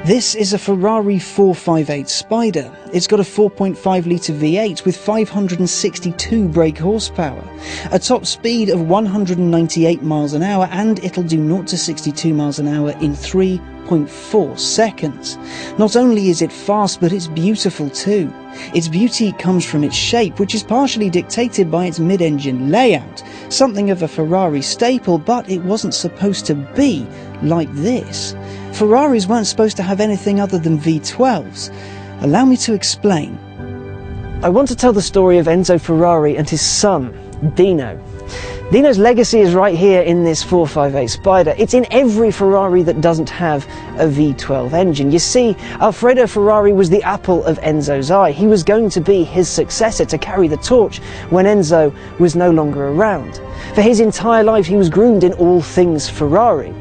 This is a Ferrari 458 Spider. It's got a 4.5 litre V8 with 562 brake horsepower, a top speed of 198 miles an hour, and it'll do 0 to 62 miles an hour in 3.4 seconds. Not only is it fast, but it's beautiful too. Its beauty comes from its shape, which is partially dictated by its mid-engine layout, something of a Ferrari staple, but it wasn't supposed to be like this. Ferraris weren't supposed to have anything other than V12s. Allow me to explain. I want to tell the story of Enzo Ferrari and his son, Dino. Dino's legacy is right here in this 458 Spider. It's in every Ferrari that doesn't have a V12 engine. You see, Alfredo Ferrari was the apple of Enzo's eye. He was going to be his successor, to carry the torch when Enzo was no longer around. For his entire life he was groomed in all things Ferrari.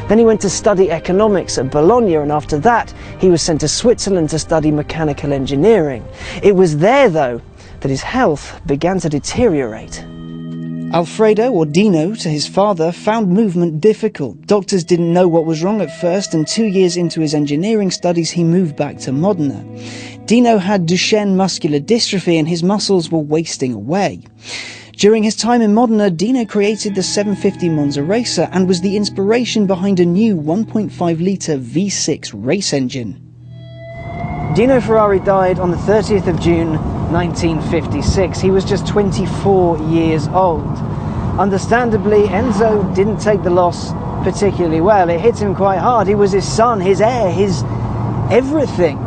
Then he went to study economics at Bologna, and after that he was sent to Switzerland to study mechanical engineering. It was there, though, that his health began to deteriorate. Alfredo, or Dino to his father, found movement difficult. Doctors didn't know what was wrong at first, and 2 years into his engineering studies he moved back to Modena. Dino had Duchenne muscular dystrophy and his muscles were wasting away. During his time in Modena, Dino created the 750 Monza Racer and was the inspiration behind a new 1.5 litre V6 race engine. Dino Ferrari died on the 30th of June 1956. He was just 24 years old. Understandably, Enzo didn't take the loss particularly well. It hit him quite hard. He was his son, his heir, his everything.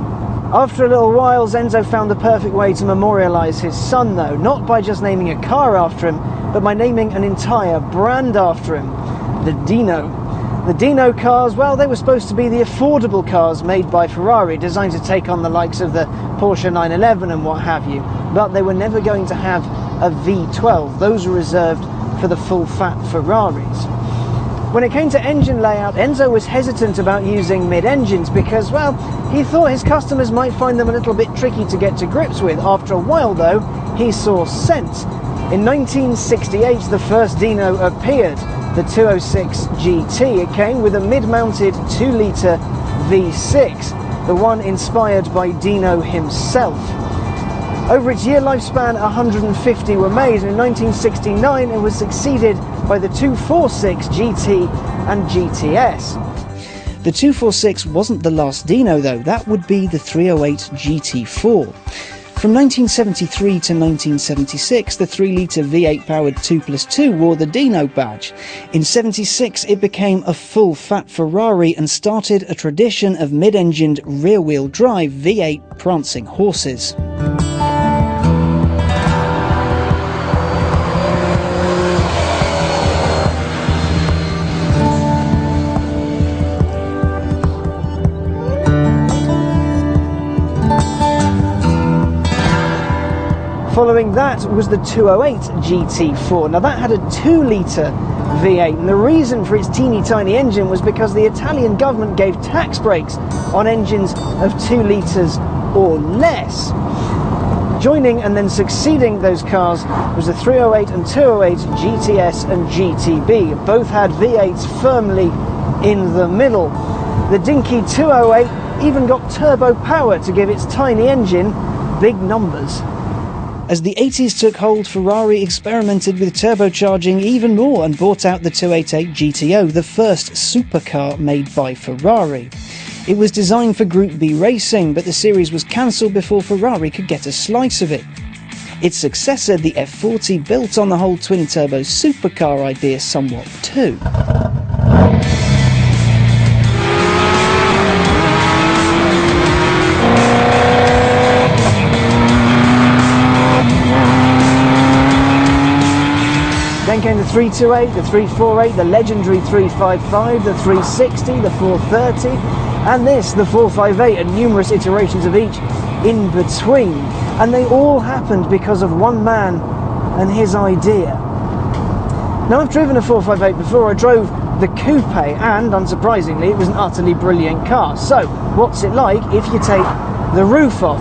After a little while, Enzo found the perfect way to memorialise his son, though, not by just naming a car after him, but by naming an entire brand after him, the Dino. The Dino cars, well, they were supposed to be the affordable cars made by Ferrari, designed to take on the likes of the Porsche 911 and what have you, but they were never going to have a V12. Those were reserved for the full-fat Ferraris. When it came to engine layout, Enzo was hesitant about using mid-engines because, well, he thought his customers might find them a little bit tricky to get to grips with. After a while, though, he saw sense. In 1968, the first Dino appeared, the 206 GT. It came with a mid-mounted 2-litre V6, the one inspired by Dino himself. Over its year lifespan, 150 were made, and in 1969 it was succeeded by the 246 GT and GTS. The 246 wasn't the last Dino, though. That would be the 308 GT4. From 1973 to 1976, the 3-litre V8-powered 2+2 wore the Dino badge. In 76, it became a full-fat Ferrari and started a tradition of mid-engined rear-wheel drive V8 prancing horses. Following that was the 208 GT4. Now that had a 2-litre V8, and the reason for its teeny tiny engine was because the Italian government gave tax breaks on engines of 2 litres or less. Joining and then succeeding those cars was the 308 and 208 GTS and GTB. Both had V8s firmly in the middle. The dinky 208 even got turbo power to give its tiny engine big numbers. As the 80s took hold, Ferrari experimented with turbocharging even more and brought out the 288 GTO, the first supercar made by Ferrari. It was designed for Group B racing, but the series was cancelled before Ferrari could get a slice of it. Its successor, the F40, built on the whole twin-turbo supercar idea somewhat too. Then came the 328, the 348, the legendary 355, the 360, the 430, and this, the 458, and numerous iterations of each in between. And they all happened because of one man and his idea. Now, I've driven a 458 before. I drove the coupe, and unsurprisingly, it was an utterly brilliant car. So, what's it like if you take the roof off?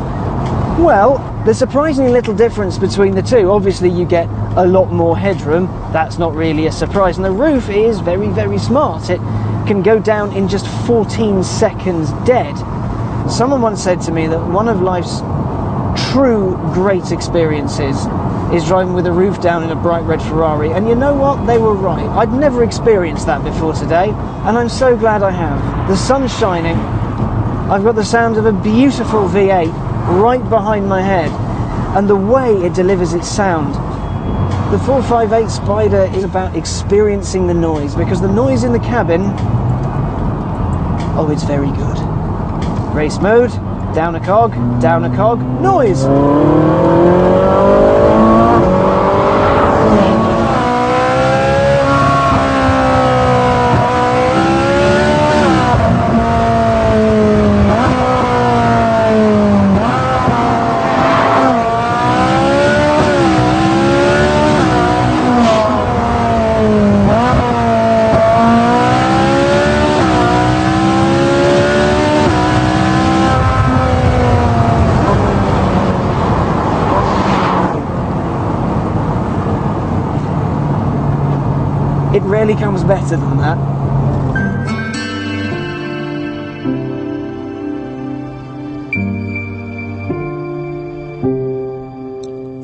Well, there's surprisingly little difference between the two. Obviously, you get a lot more headroom. That's not really a surprise. And the roof is very, very smart. It can go down in just 14 seconds dead. Someone once said to me that one of life's true great experiences is driving with the roof down in a bright red Ferrari, and you know what? They were right. I'd never experienced that before today, and I'm so glad I have. The sun's shining, I've got the sound of a beautiful V8 right behind my head, and the way it delivers its sound. The 458 Spider is about experiencing the noise, because the noise in the cabin, oh, it's very good. Race mode, down a cog, noise! It rarely comes better than that.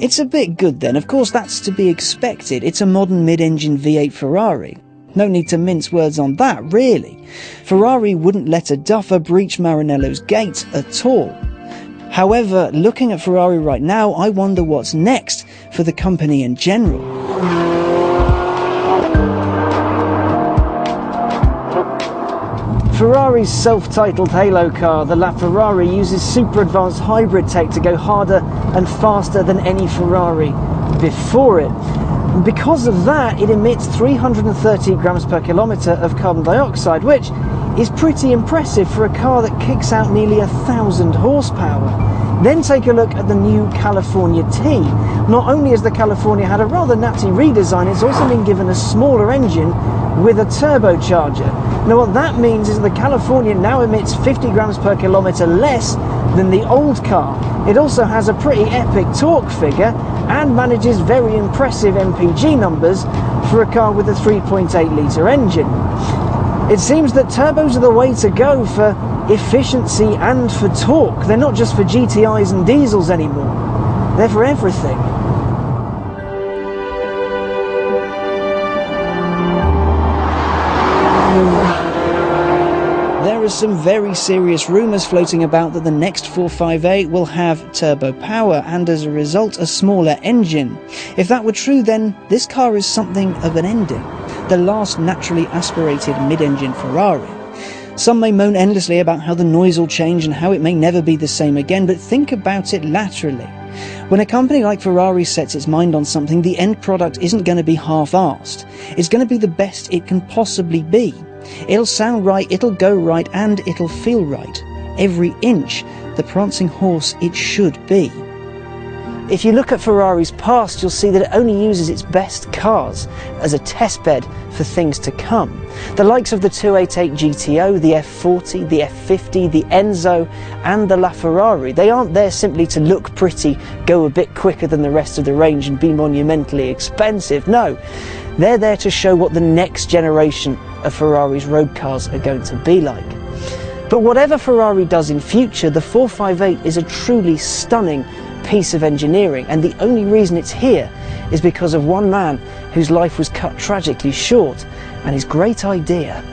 It's a bit good then, of course that's to be expected. It's a modern mid-engine V8 Ferrari. No need to mince words on that, really. Ferrari wouldn't let a duffer breach Maranello's gate at all. However, looking at Ferrari right now, I wonder what's next for the company in general. Ferrari's self-titled halo car, the LaFerrari, uses super advanced hybrid tech to go harder and faster than any Ferrari before it. And because of that, it emits 330 grams per kilometre of carbon dioxide, which is pretty impressive for a car that kicks out nearly 1,000 horsepower. Then take a look at the new California T. Not only has the California had a rather natty redesign, it's also been given a smaller engine with a turbocharger. Now what that means is that the California now emits 50 grams per kilometre less than the old car. It also has a pretty epic torque figure and manages very impressive MPG numbers for a car with a 3.8 litre engine. It seems that turbos are the way to go for efficiency and for torque. They're not just for GTIs and diesels anymore. They're for everything. There are some very serious rumours floating about that the next 458 will have turbo power and as a result a smaller engine. If that were true, then this car is something of an ending. The last naturally aspirated mid-engine Ferrari. Some may moan endlessly about how the noise will change and how it may never be the same again, but think about it laterally. When a company like Ferrari sets its mind on something, the end product isn't going to be half-arsed. It's going to be the best it can possibly be. It'll sound right, it'll go right, and it'll feel right. Every inch, the prancing horse it should be. If you look at Ferrari's past, you'll see that it only uses its best cars as a testbed for things to come. The likes of the 288 GTO, the F40, the F50, the Enzo, and the LaFerrari, they aren't there simply to look pretty, go a bit quicker than the rest of the range and be monumentally expensive. No, they're there to show what the next generation of Ferrari's road cars are going to be like. But whatever Ferrari does in future, the 458 is a truly stunning piece of engineering, and the only reason it's here is because of one man whose life was cut tragically short, and his great idea